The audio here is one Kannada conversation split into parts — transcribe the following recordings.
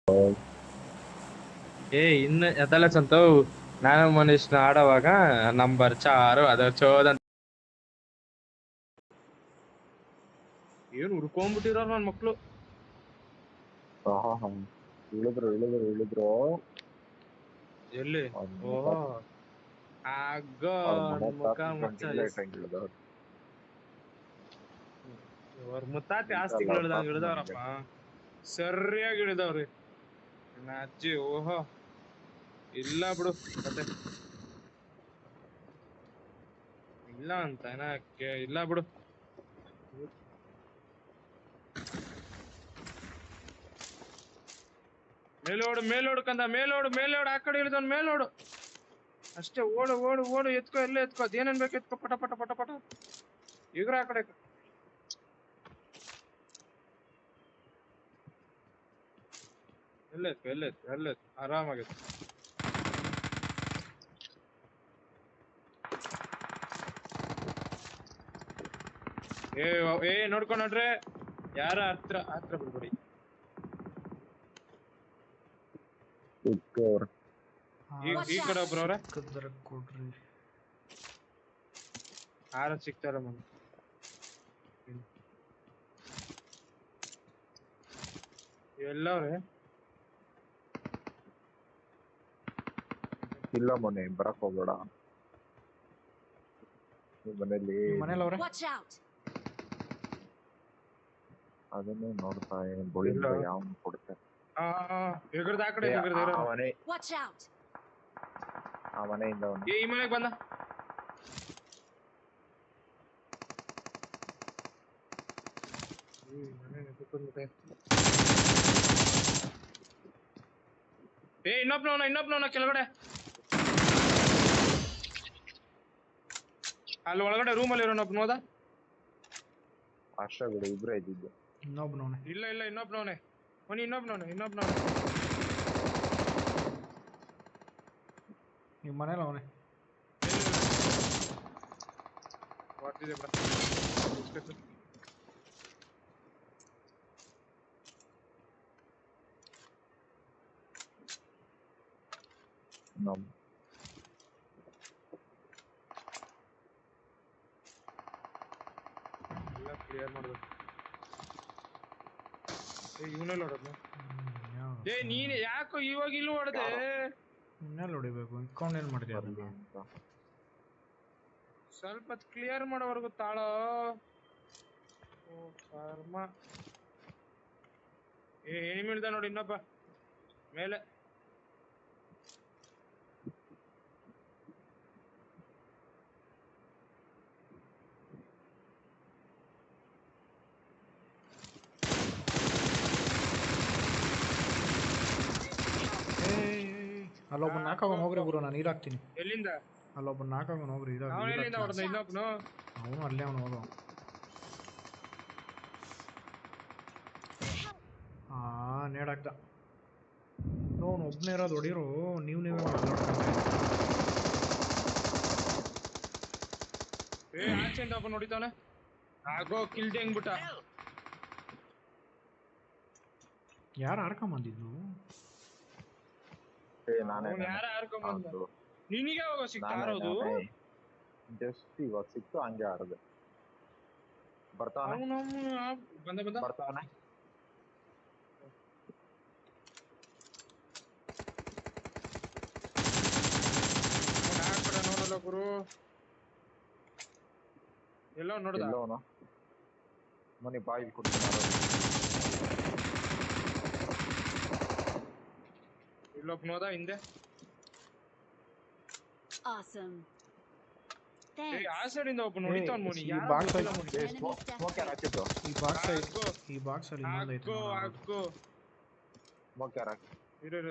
ಏ ಇನ್ನು ಅದೆಲ್ಲ ಚಂತ ನಾನು ಮನುಷ್ಯನ ಆಡೋವಾಗ ನಂಬರ್ ಚಾರು ಅದ ಚೋದಂತ ಏನ್ ಹುಡ್ಕೊಂಡ್ಬಿಟ್ಟಿರೋ ನನ್ ಮಕ್ಳು. ಇಳಿದ್ರು ಎಲ್ಲಿ? ಓಹೋ ಆಗ ಮುಖ ಮಚ್ಚ ಅವ್ರ ಮುತ್ತಾತಿ ಆಸ್ತಿಗಳು ಇಳ್ದಂಗ ಇಳ್ದವ್ರಪ್ಪ. ಸರಿಯಾಗಿ ಇಳಿದವ್ರಿ ಅಜ್ಜಿ. ಓಹೋ ಇಲ್ಲ ಬಿಡು ಕತೆ ಇಲ್ಲ ಅಂತ ಇಲ್ಲ ಬಿಡು. ಮೇಲೋಡು ಕಂದ, ಮೇಲೋಡು ಆ ಕಡೆ ಇಳಿದವನ್ ಮೇಲೋಡು ಅಷ್ಟೇ. ಓಡು ಎತ್ಕೋ, ಎಲ್ಲ ಎತ್ಕೋ, ಅದೇನೇನ್ ಬೇಕು ಎತ್ಕೋ, ಪಟ ಪಟ ಪಟ ಪಟ ಈಗ್ರ ಆ ಕಡೆ. ಎಲ್ಲ ಎತ್ಕೋ ಆರಾಮಾಗಿತ್ತು. ಏ ನೋಡ್ಕೊಂಡ್ ನೋಡ್ರಿ, ಯಾರ ಹತ್ರ ಬಿಡ್ಬೇಡಿ. ಈ ಕಡೆ ಒಬ್ರವ್ರೆ ಕೊಡ್ರಿ. ಯಾರ ಸಿಗ್ತಾರ ಮನೆ ಎಲ್ಲವ್ರೆ? ಇಲ್ಲ ಮೊನ್ನೆ ಬರಕ್ ಹೋಗ್ಬೇಡ ಮನೇಲಿ. ಅದನ್ನೇ ನೋಡ್ತಾ ಬೋಳಿಂದ ಯಾವ ಕೊಡುತ್ತೆ. ಆ ಮನೆಯಿಂದ ಈ ಮನೆಗೆ ಬಂದ. ಇನ್ನೊಬ್ನವನ ಕೆಳಗಡೆ ಅಲ್ಲಿ ಒಳಗಡೆ ರೂಮಲ್ಲಿ ಇರೋನೊಬ್ನ ಹೋದ ಅಷ್ಟೇ ಬಿಡು, ಇಬ್ರೇ ಇದ್ದಿದ್ದು. ಇನ್ನೊಬ್ನವನೆ ಇಲ್ಲ ಇನ್ನೊಬ್ನವನೆ ಈ ಮನೇಲಿ ಅವನೇ ಹೊಡ್ತಿದ್ದೆ ಬಿಡ. ಎಲ್ಲ ಕ್ಲಿಯರ್ ಮಾಡ್ಬೇಕು. ಇವನೆಲ್ಲ ಹೊಡೋದ್ನ? ನೀನ್ ಯಾಕೋ ಇವಾಗ ಇಲ್ಲೂ ಹೊಡೆದೆ? ಇನ್ನೆಲ್ಲ ಹೊಡಿಬೇಕು, ಇಟ್ಕೊಂಡು ಏನ್ ಮಾಡಿದೆ ಅದನ್ನ? ಸ್ವಲ್ಪ ಕ್ಲಿಯರ್ ಮಾಡೋವರೆಗೂ ತಾಳೋ. ಕರ್ಮ. ಏನಿಮಿಳ್ದ ನೋಡಿ ಇನ್ನೊಬ್ಬ ಮೇಲೆ. ಅಲ್ಲೊಬ್ಬ ನಾಲ್ಕಾಗ ಹೋಗ್ರಿ ಗುರು, ನಾನು ನೀರಾಕ್ತೀನಿ. ಎಲ್ಲಿಂದ? ಅಲ್ಲೊಬ್ಬ ನಾಲ್ಕಾಗ ಹೋಗ್ರಿ. ಅವನು ಅಲ್ಲೇ ಅವನು ಹೋದ. ನೇಡಾಕ್ದ. ಅವನು ಒಬ್ಬನೇ ಇರೋದು ಹೊಡಿರು. ನೀವೇ ಆಚೆಂದ ಒಬ್ಬ ನೋಡಿತಾನೆ. ಆಗೋ ಕಿಲ್ದೆ ಹೆಂಗ್ಬಿಟ್ಟ. ಯಾರು ಆಡ್ಕೊಂಬಂದಿದ್ದು? ಯಾರ ಆಡ್ಕೊಂಬಂದ? ನಿನಗೆ ಯಾವಾಗ ಸಿಕ್ತಾರೋದು? ಜಸ್ಟ್ ಇವಾಗ ಸಿಕ್ತು, ಹಂಗೆ ಆಡದೆ. ಬರ್ತಾವನೆ ನೋಡಲ್ಲ ಗುರು. ಎಲ್ಲೋ ನೋಡ್ದ ಮನಿ ಬಾಯಿ ಕೊಡ್ತಾನ. ಇಲ್ಲೊಬ್ಬ ನೋದ ಹಿಂದೆ. ಆ ಸೈಡ್ ಇಂದ ಒಬ್ಬ ನೋಡಿತಾವ್ ಮೋನಿ. ಈ ಬಾಕ್ಸ್ ಅಲ್ಲಿ ಇನ್ನೊಂದೈತೆ.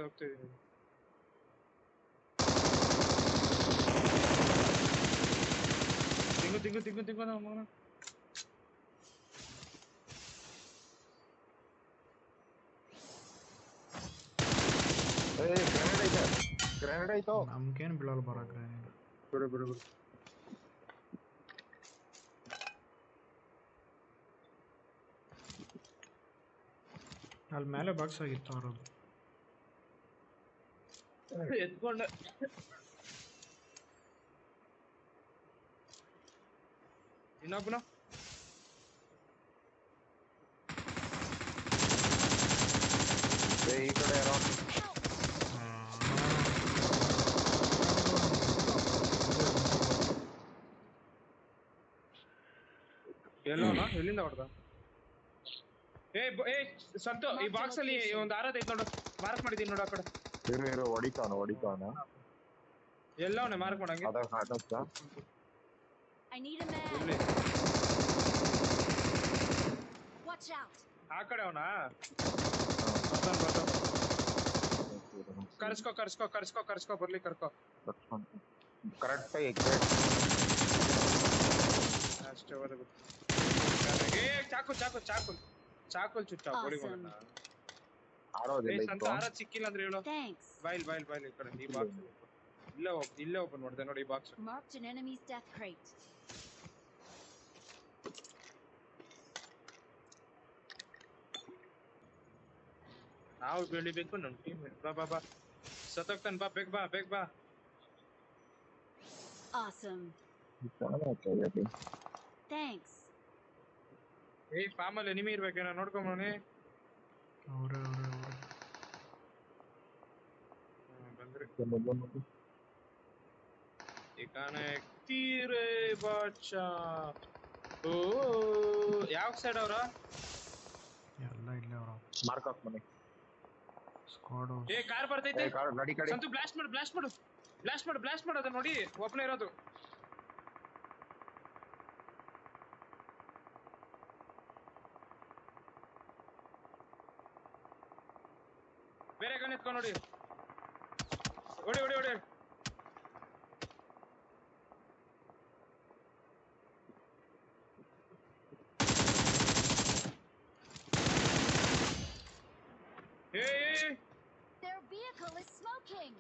ಹೋಗ್ತಿದ್ದೀನಿ. ತಿಂಗು ಮಗನ. ಗ್ರೆನೇಡ್ ಐತೋ. ನಮ್ಗೇನು ಬೀಳಲ್ಲ ಬರ ಗ್ರೆನೇಡ್. ಬಿಡು. ಅಲ್ಲಿ ಮೇಲೆ ಬಾಕ್ಸ್ ಆಗಿತ್ತು ಅವರದು. ಎತ್ಕೊಂಡೆ ಇನ್ನೊಬ್ಬನು ಈ ಕಡೆ ಯಾರೋ ಎಲ್ಲೋನ ಎಲ್ಲಿಂದ ಹೊಡೆದ ಏ ಸಂತು ಈ ಬಾಕ್ಸ್ ಅಲ್ಲಿ ಒಂದು ಆರದ್ ಐತ್ ನೋಡು ಮಾರ್ಕ್ ಮಾಡಿದೀನಿ ನೋಡು ಆ ಕಡೆ ಇರು ಹೊಡಿತಾನ ಎಲ್ಲವನೇ ಮಾರ್ಕ್ ಮಾಡಂಗೆ ಅದ ಕಾಟಸ್ತಾ I need a man. ಎಲ್ಲಿ Watch out. ಆ ಕಡೆ ಅವನಾ ಕರ್ಸ್ಕೊ ಬರ್ಲಿ ಕರ್ಕೊ ಕರೆಕ್ಟ್ ಎಕ್ಸಾಕ್ಟ್ ಅಷ್ಟೇ ಹೊರಗು ಏ ಚಾಕು ಚುಚ್ಚ ಗೋಳಿ ಮಾಡೋಣ ಆರೋದಿಲ್ಲ ಸಂತ ಆರದ್ ಸಿಕ್ಕಿಲ್ಲ ಅಂದ್ರೆ ಹೇಳು Thanks. ಬಾಯ್ಲ್ ಈ ಕಡೆ ಈ ಬಾಕ್ಸ್ ಇಲ್ಲೇ ಓಪನ್ ಮಾಡಿದೆ ನೋಡಿ ಈ box Marked an enemy's death crate. ನಾವು ಬೆಳಿಬೇಕು ನಮ್ ಟೀಮ್ ಬಾ ಸತ್ತೋಗ್ತಾನೆ ಬೇಗ ಬಾ Awesome. Thanks. ಏಯ್ ಫಾರ್ಮ್ ಅಲ್ಲಿ ಎನಿಮಿ ಇರ್ಬೇಕೇನ ನೋಡ್ಕೊಂಬನಿ ಅವ್ರೆ ಬಂದ್ರಿ ಏಕಾನೆ ತೀರೆ ಬಾಚಾ ಓ ಯಾವ ಸೈಡ್ ಅವ್ರ ಎಲ್ಲ ಇಲ್ಲೇ ಅವ್ರ ಮಾರ್ಕ್ ಆಫ್ ಮನೆ ಸ್ಕ್ವಾಡ್ ಏ ಕಾರ್ ಬರ್ತೈತೆ ಗಾಡಿ ಕಡೆ ಸಂತು ಬ್ಲಾಸ್ಟ್ ಮಾಡು ಅದ ನೋಡಿ ಒಬ್ಬನೇ ಇರೋದು ಬೇರೆ ಗನ್ ಎತ್ಕೊಂಡು ನೋಡಿ ಹೊಡಿ Their vehicle is smoking.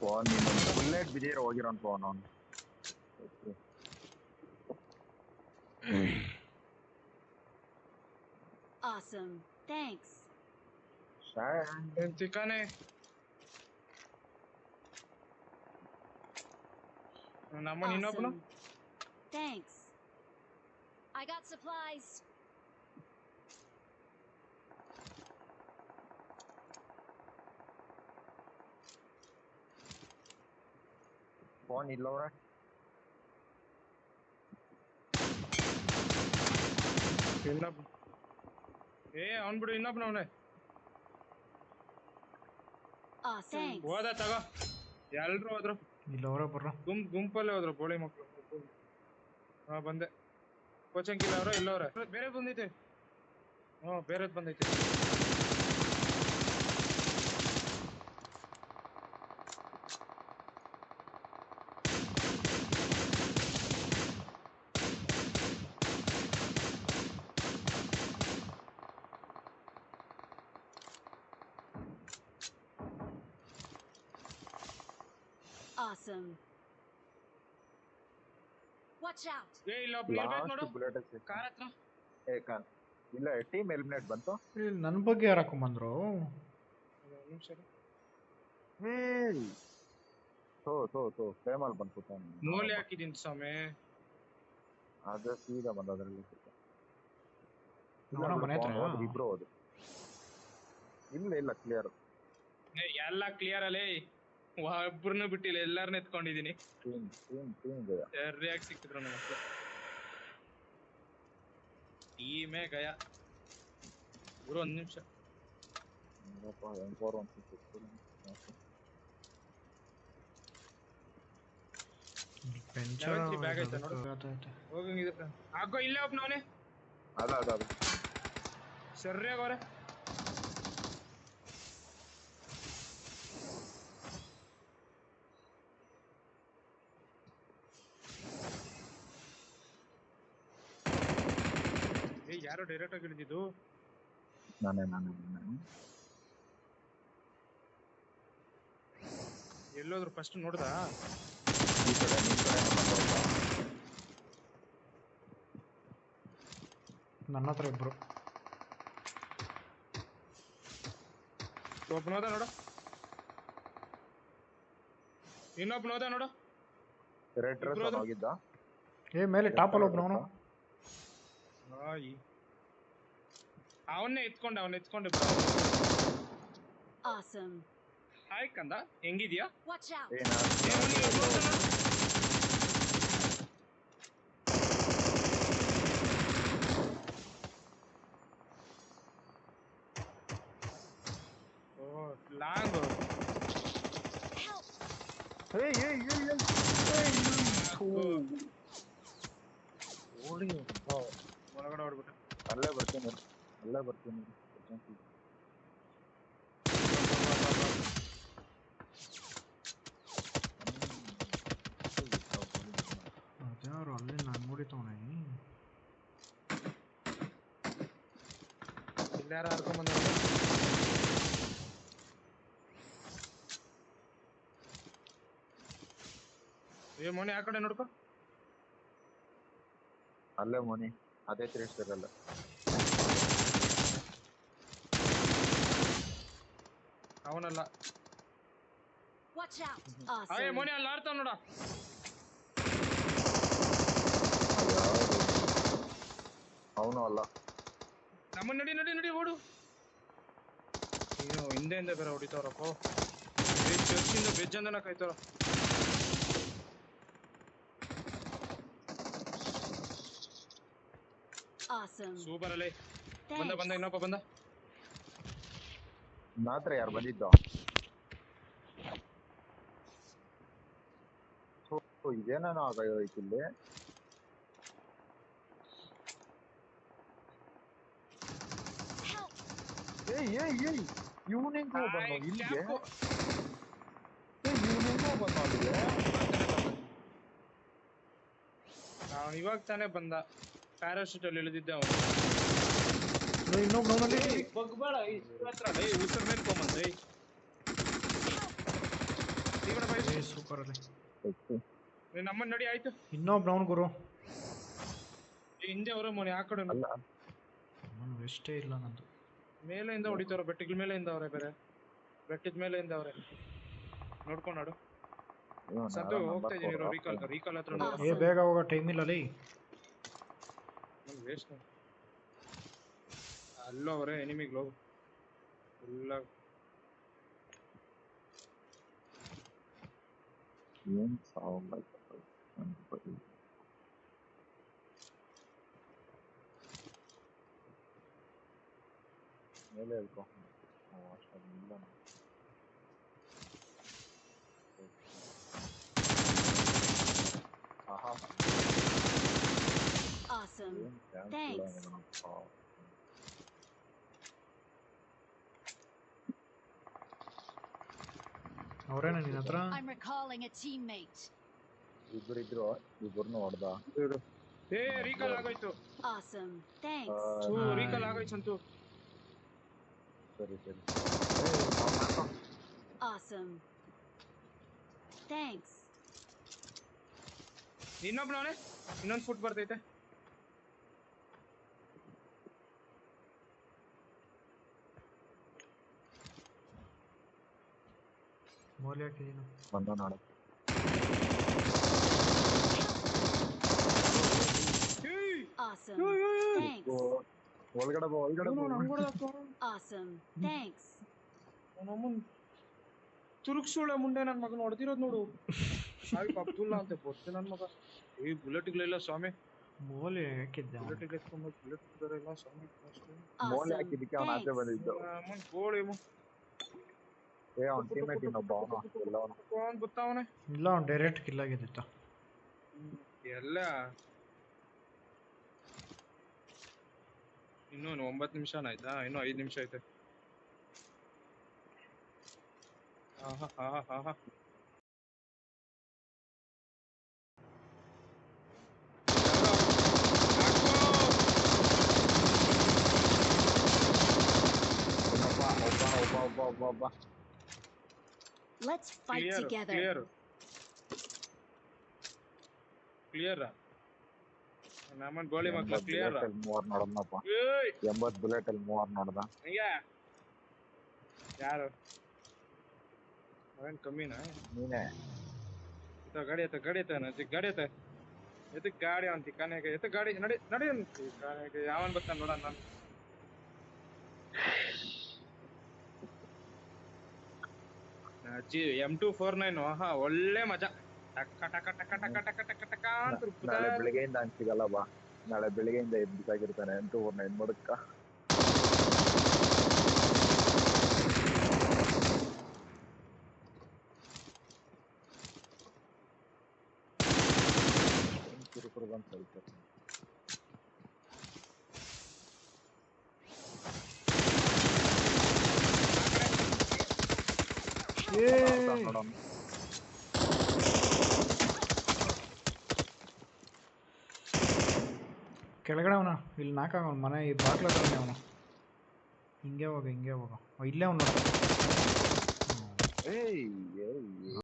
Phone bullet ಬಿದ್ದೀರ ಹೋಗಿರೋನ್ ಫೋನ್ ಅವನು Awesome. Thanks. ತಿಕ್ಕಾನೆ ನಮ್ಮನ್ ಇನ್ನೊಬ್ನು Awesome. Thanks. I got supplies. Phone ಇಲ್ಲವ್ರ ಇನ್ನೊಬ್ಬ ಅವ್ನ್ ಬಿಡು ಇನ್ನೊಬ್ನವನೇ Awesome. ಹೋದ ತಗೋ ಎಲ್ರು ಹೋದ್ರು ಇಲ್ಲ ಅವರೇ ಬರ್ರ ಗುಂಪಲ್ಲೇ ಹೋದ್ರು ಬೋಳಿ ಮಕ್ಳು ಹಾ ಬಂದೆ ಕೋಚಂಗಿಲ್ಲ ಅವ್ರ ಇಲ್ಲವ್ರೆ ಬೇರೆ ಬಂದೈತೆ ಬೇರೆದ್ ಬಂದೈತೆ Awesome. Watch out. ಇಲ್ಲ ಒಬ್ಬ ಇರ್ಬೇಕು ನೋಡು ಬುಲೆಟ್ ಕಾರ್ ಹತ್ರ ಇಲ್ಲ ಟೀಮ್ ಎಲಿಮಿನೇಟ್ ಬಂತು ಇಲ್ಲಿ ನನ್ನ ಬಗ್ಗೆ ಯಾರು ಹಾಕೊಂಬಂದ್ರು ನಿಮಿಷ ತೋ ಫೇಮಲ್ ಬಂತು ಮೂಲೆ ಹಾಕಿದೀನಿ ಸ್ವಾಮಿ ಅದ ಸೀದಾ ಬಂದ ಅದ್ರಲ್ಲಿ ಅವನ ಮನೆ ಹತ್ರ ಇಬ್ರು ಹೋದ್ರು ಇಲ್ಲ ಕ್ಲಿಯರ್ ಎಲ್ಲ ಕ್ಲಿಯರ್ ಅಲ್ಲೇ ಒಬ್ಬರನ್ನು ಬಿಟ್ಟಿಲ್ಲ ಎಲ್ಲಾರನ್ನ ಎತ್ಕೊಂಡಿದೀನಿ ಸರಿಯಾಗಿ ಸಿಕ್ಕಿದ್ರು ನಮ್ಮ ಮಕ್ಕಳು ಟೀಮೇ ಗಯ ಗುರು ಒಂದ್ ನಿಮಿಷ ಬ್ಯಾಗ್ ಐತೆ ನೋಡು ಹೋಗಂಗಿದ್ರೆ ಹಾಕೋ ಇಲ್ಲೇ ಒಬ್ನವನೇ ಅದ ಸರಿಯಾಗಿ ಅವ್ರೆ ಯಾರೋ ಡೈರೆಕ್ಟ್ ಆಗಿ ಇಳಿದಿದ್ದು ನಾನೇ ಎಲ್ಲೋದ್ರು ಫಸ್ಟ್ ನೋಡ್ದಾ ಈ ಕಡೆ ನನ್ನ ಹತ್ರ ಇಬ್ರು ಒಬ್ಬನೋದ ನೋಡು, ಇನ್ನೊಬ್ಬನೋದ ನೋಡು. ರೆಡ್ ಡ್ರೆಸ್ ಇಬ್ರು ಹೋಗಿದ್ದ. ಏ ಮೇಲೆ ಟಾಪಲ್ಲಿ ಒಬ್ನವನು. ಅವನ್ನೇ ಎತ್ಕೊಂಡು ಬಿಡ. Awesome. ಹಾಯ್ ಕಂದ, ಹೆಂಗಿದ್ಯಾ? Watch out. Long Help. ಒಳಗಡೆ ಹೊಡ್ಬಿಟ್ಟ. ಅಲ್ಲೇ ಬರ್ತೀನಿ. ಅದ್ಯಾರು ಅಲ್ಲಿ ನಾನು ನೋಡಿತವನೆ. ಇಲ್ಲಾರ ಹರ್ಕೊಂಡ್ ಬಂದ. ಏ ಮೊನ್ನೆ ಆ ಕಡೆ ನೋಡ್ಕೊ. ಅಲ್ಲೇ ಮೋನಿ ಅದೇ 3 ಸ್ಟಾರ್ ಅಲ್ಲ. ಅವನಲ್ಲ. Watch out. ಅಯ್ಯ Awesome. ಮೊನ್ನೆ ಅಲ್ಲಿ ಆಡ್ತಾವ ನೋಡ. ಅವನು ಅಲ್ಲ. ನಮ್ಮ ನಡಿ ಓಡು. ಅಯ್ಯೋ ಹಿಂದೆ ಬೇರೆ ಹೊಡಿತಾವ್ರಪ್ಪ. ಚರ್ಚಿಂದ ಬೆಜ್ಜಂದನ ಕಾಯ್ತಾರ. Awesome. ಸೂಪರ್ ಅಲ್ಲೇ. Thanks. ಬಂದ ಇನ್ನೊಬ್ಬ ಬಂದ. ಮಾತ್ರ ಯಾರು ಬಂದಿದ್ದು? ಇದೇನೇನೋ ಆಗೋಯ್ತು ಇಲ್ಲಿ. Help. ಏಯ್ ಇವನಿಂದ ಬಂದ ಇಲ್ಲಿಗೆ. ಕ್ಯಾಪು. ಇವನಿಂದ ಬಂದ ಅಲ್ಲಿಗೆ. ಅವನು ಇವಾಗ ತಾನೇ ಬಂದ. ಪ್ಯಾರಾಶೂಟ್ ಅಲ್ಲಿ ಇಳಿದಿದ್ದೆ ಅವನು. ಇನ್ನೊಬ್ನವನಲ್ಲಿ ಬಗ್ಬೇಡ ಉಸಿರ ಮೇಲೆ ತೊಗೊಂಬಂದ್ರಿ. ಸೂಪರ್ ಅಲ್ಲಿ ನಮ್ಮನ್ನ ನಡಿ ಆಯ್ತು. ಇನ್ನೊಬ್ನವನ್ ಗುರು. ಹಿಂದೆ ಅವರ ಮನೆ ಆ ಕಡೆ ಅಲ್ಲ ನಾನು ವೆಸ್ಟೇ ಇಲ್ಲ ನಂದು. ಮೇಲೆಯಿಂದ ಹೊಡಿತಾರ. ಬೆಟ್ಟಗಳ ಮೇಲೆಯಿಂದ ಅವ್ರೆ ಬೇರೆ. ಬೆಟ್ಟದ ಮೇಲೆಯಿಂದ ಅವ್ರೆ. ನೋಡ್ಕೊಂಡು ನಾಡು ಸದ್ದು ಹೋಗ್ತಾ ಇದೀನಿ. ರೀಕಾಲ್ ಹತ್ರ ಏ ಬೇಗ ಹೋಗೋ ಟೈಮ್ ಇಲ್ಲ ಅಲ್ಲಿ. ವೇಸ್ಟ್. ಅಲ್ಲೋ ಅವರೇ ಎನಿಮಿಗ್ಲು ಎಲ್ಲ. ಏನ್ ಸೌಂಡ್ ಆಯ್ತು ಮೇಲೆ ಹೇಳ್ಕೊ. ಅಷ್ಟೊಂದಿಲ್ಲ. ಆಹಾ Awesome. ಏನ್ ಚಾನ್ಸ್ ಇಲ್ಲ Thanks. ಏನಪ್ಪ. ಅವ್ರೇನ ನಿನ್ನ ಹತ್ರ? I'm recalling a teammate. ಇಬ್ರಿದ್ರು ಇಬ್ಬರನ್ನು ಹೊಡೆದ. ಏ ರೀಕಾಲ್ ಆಗೋಯ್ತು. Awesome. Thanks. ರೀಕಾಲ್ ಆಗೋಯ್ತು ಸಂತು. ಸರಿ Awesome. Thanks. ಇನ್ನೊಬ್ನವನೇ. ಇನ್ನೊಂದು ಫುಟ್ ಬರ್ತೈತೆ. ಮೋಲಿ ಹಾಕಿದೀನಿ. ಬಂದ ನಾಳೆ. Awesome. Thanks. ಒಳಗಡೆ ಬಾ. Awesome. Thanks. ನಮ್ಮನ್ ತುರುಕ್ಸೋಳೆ ಮುಂದೆ ನನ್ನ ಮಗನ ಹೊಡೆದಿರೋದು ನೋಡು. ಸಾಹಿಬ್ ಅಬ್ದುಲ್ಲಾ ಅಂತ ಗೊತ್ತು ನನ್ನ ಮಗ. ಈ ಬುಲೆಟ್ಗಳೆಲ್ಲ ಸ್ವಾಮಿ. ಮೋಲಿ ಹಾಕಿದ್ದೆ. ಬುಲೆಟ್ ಎತ್ಕೊಂಡು ಬುಲೆಟ್ ಇದ್ದಾರೆಲ್ಲ ಸ್ವಾಮಿ. ಮೋಲಿ Awesome. ಹಾಕಿದ್ದಕ್ಕೆ ಅವನ ಆಚೆ ಬಂದಿದ್ದು. ಅಮ್ಮನ್ ಗೋಳಿ ಅವ್ನ ಟೀಮೇಟ್ ಇನ್ನೊಬ್ಬ ಅವನು ಗೊತ್ತಾವನೆ. ಇಲ್ಲ ಅವ್ನು ಡೈರೆಕ್ಟ್ ಕಿಲ್ ಆಗಿದ್ದಿತ್ತ. ಎಲ್ಲ ಇನ್ನೂ 9 ನಿಮಿಷನ ಆಯ್ತಾ? ಇನ್ನೂ 5 ನಿಮಿಷ ಐತೆ. ಆಹಾ ಒಬ್ಬ. Let's fight together. ಕ್ಲಿಯರ್ ನಮ್ಮನ್ ಗೋಳಿ ಮಕ್ಕಳು ಕ್ಲಿಯರ್. 30 ನೋಡದ್ನಪ್ಪ. 80 ಬುಲೆಟ್ ಅಲ್ಲಿ 30 ನೋಡ್ದ. ಯಾರು ಅವೇನ್ ಕಮ್ಮಿನಾ ನೀನೇ ಗಾಡಿ ಎತ್ತ ಗಾಡಿ ಎತ್ತ ಗಾಡಿ ಅಂತಿ ಕಾನೆಗೆ ಎತ್ತ ಗಾಡಿ ನಡಿ ನಡಿ ಅಂತಿ ಕಾನೆಗೆ ಯಾವನ್ ಬರ್ತಾನ ನೋಡ ನಾನು M249 ಆಹಾ ಒಳ್ಳೆ ಮಜಾ ಟಕ ಟಕ ಟಕ ಟಕ ಟಕ ಟಕ ಟಕ ಅಂತ ರುಬ್ತಾ ನಾಳೆ ಬೆಳಿಗ್ಗೆಯಿಂದ ಹಂಗ್ ಸಿಗಲ್ಲ ಬಾ ನಾಳೆ ಬೆಳಿಗ್ಗೆಯಿಂದ ಎಬ್ಬಿಸಾಗಿರ್ತಾನೆ M249 ಮುಡುಕ ಕುರುಕುರು ಬಂದು ಕಳಿಸ್ತಾರೆ ನೋಡೋಣ ಕೆಳಗಡೆ ಅವನ ಇಲ್ಲಿ ನಾಲ್ಕಾಗ ಮನೆ ಈ ಬಾಗ್ಲ ಹತ್ರನೇ ಅವನು ಹಿಂಗೆ ಹೋಗ ಇಲ್ಲೇ ಅವನು ಏಯ್